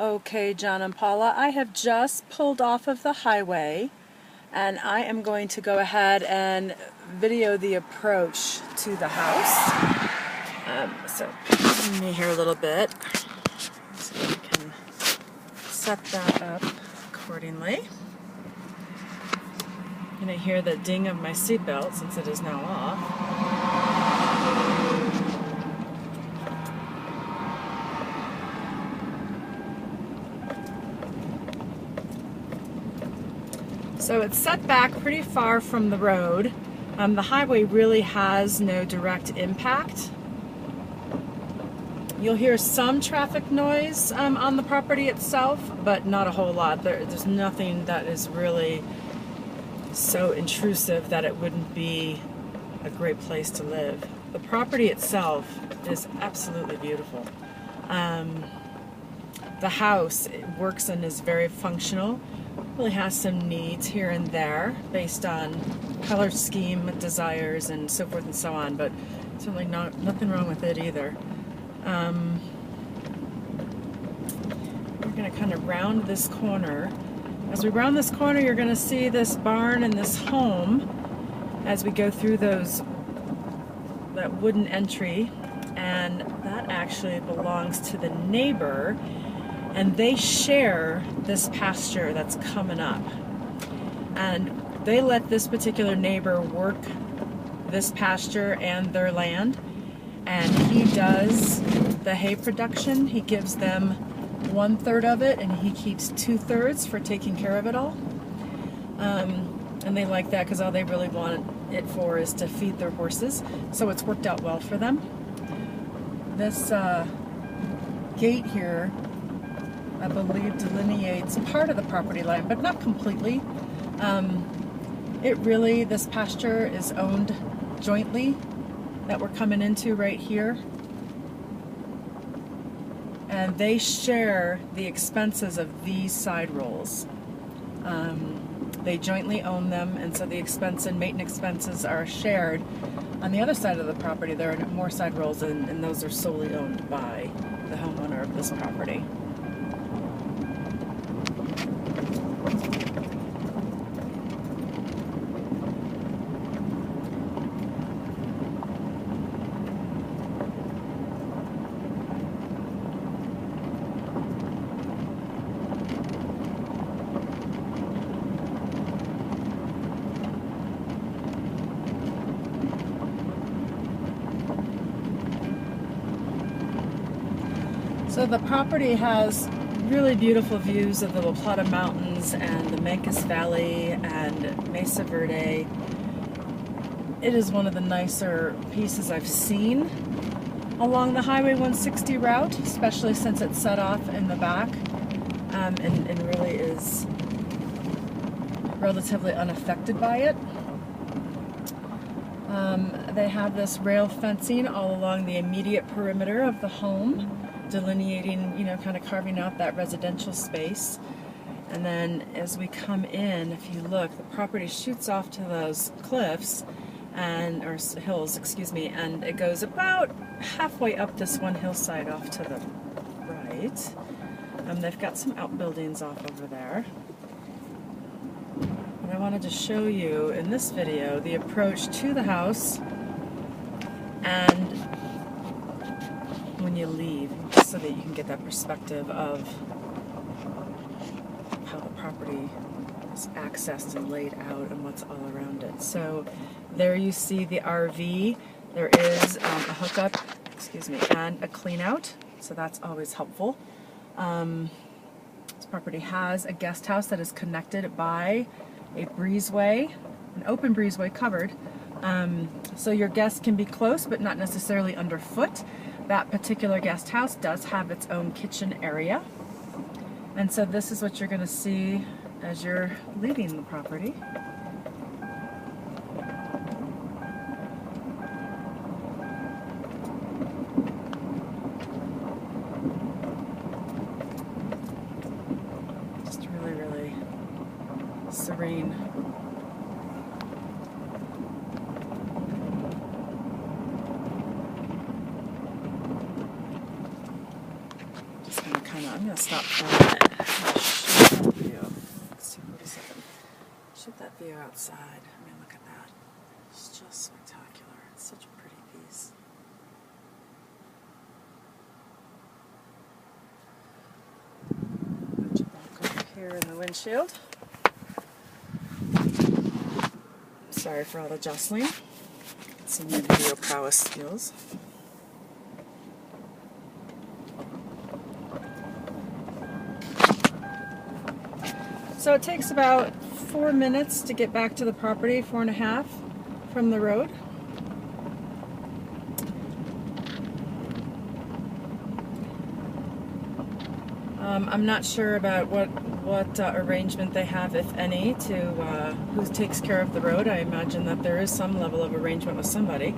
Okay, John and Paula, I have just pulled off of the highway and I am going to go ahead and video the approach to the house. So give me here a little bit so we can set that up accordingly. I'm going to hear the ding of my seatbelt since it is now off. So it's set back pretty far from the road. The highway really has no direct impact. You'll hear some traffic noise on the property itself, but not a whole lot. There's nothing that is really so intrusive that it wouldn't be a great place to live. The property itself is absolutely beautiful. The house works and is very functional. Really has some needs here and there based on color scheme, desires, and so forth and so on, but certainly nothing wrong with it either. We're going to kind of round this corner. As we round this corner, you're going to see this barn and this home as we go through that wooden entry, and that actually belongs to the neighbor. And they share this pasture that's coming up. And they let this particular neighbor work this pasture and their land. And he does the hay production. He gives them 1/3 of it, and he keeps 2/3 for taking care of it all. And they like that because all they really want it for is to feed their horses. So it's worked out well for them. This gate here, I believe, delineates part of the property line, but not completely. This pasture is owned jointly that we're coming into right here. And they share the expenses of these side rolls. They jointly own them, and so the expense and maintenance expenses are shared. On the other side of the property, there are more side rolls, and those are solely owned by the homeowner of this property. So the property has really beautiful views of the La Plata Mountains and the Mancos Valley and Mesa Verde. It is one of the nicer pieces I've seen along the Highway 160 route, especially since it's set off in the back, and really is relatively unaffected by it. They have this rail fencing all along the immediate perimeter of the home, delineating, kind of carving out that residential space. And then as we come in, if you look, the property shoots off to those cliffs or hills, excuse me, and it goes about halfway up this one hillside off to the right. They've got some outbuildings off over there. And I wanted to show you in this video the approach to the house and when you leave, just so that you can get that perspective of how the property is accessed and laid out and what's all around it. So there you see the RV. There is a hookup, and a clean out, so that's always helpful. This property has a guest house that is connected by a breezeway, an open breezeway covered. So your guests can be close but not necessarily underfoot. That particular guest house does have its own kitchen area. And so this is what you're going to see as you're leaving the property. Just really, really serene. I'm going to stop for a minute. I'm gonna shoot that view. Let's see, what is it? Shoot that view outside. I mean, look at that. It's just spectacular. It's such a pretty piece. Put you back over here in the windshield. Sorry for all the jostling. Some new video prowess skills. So it takes about 4 minutes to get back to the property, 4.5 from the road. I'm not sure about what arrangement they have, if any, to who takes care of the road. I imagine that there is some level of arrangement with somebody.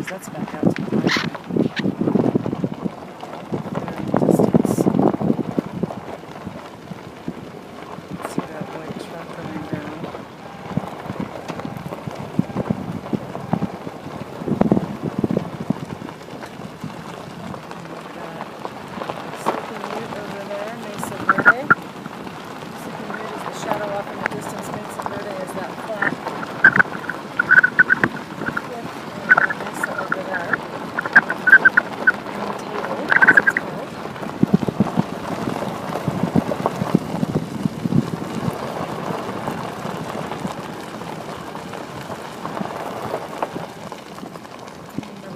That's back out to the highway. There in the distance. See that white truck coming down. We've got Silken Ute over there, Mesa Verde. Silken Ute is the shadow off in the distance. Mesa Verde is that flat.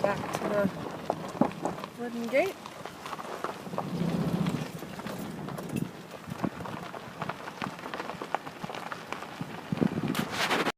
Back to the wooden gate.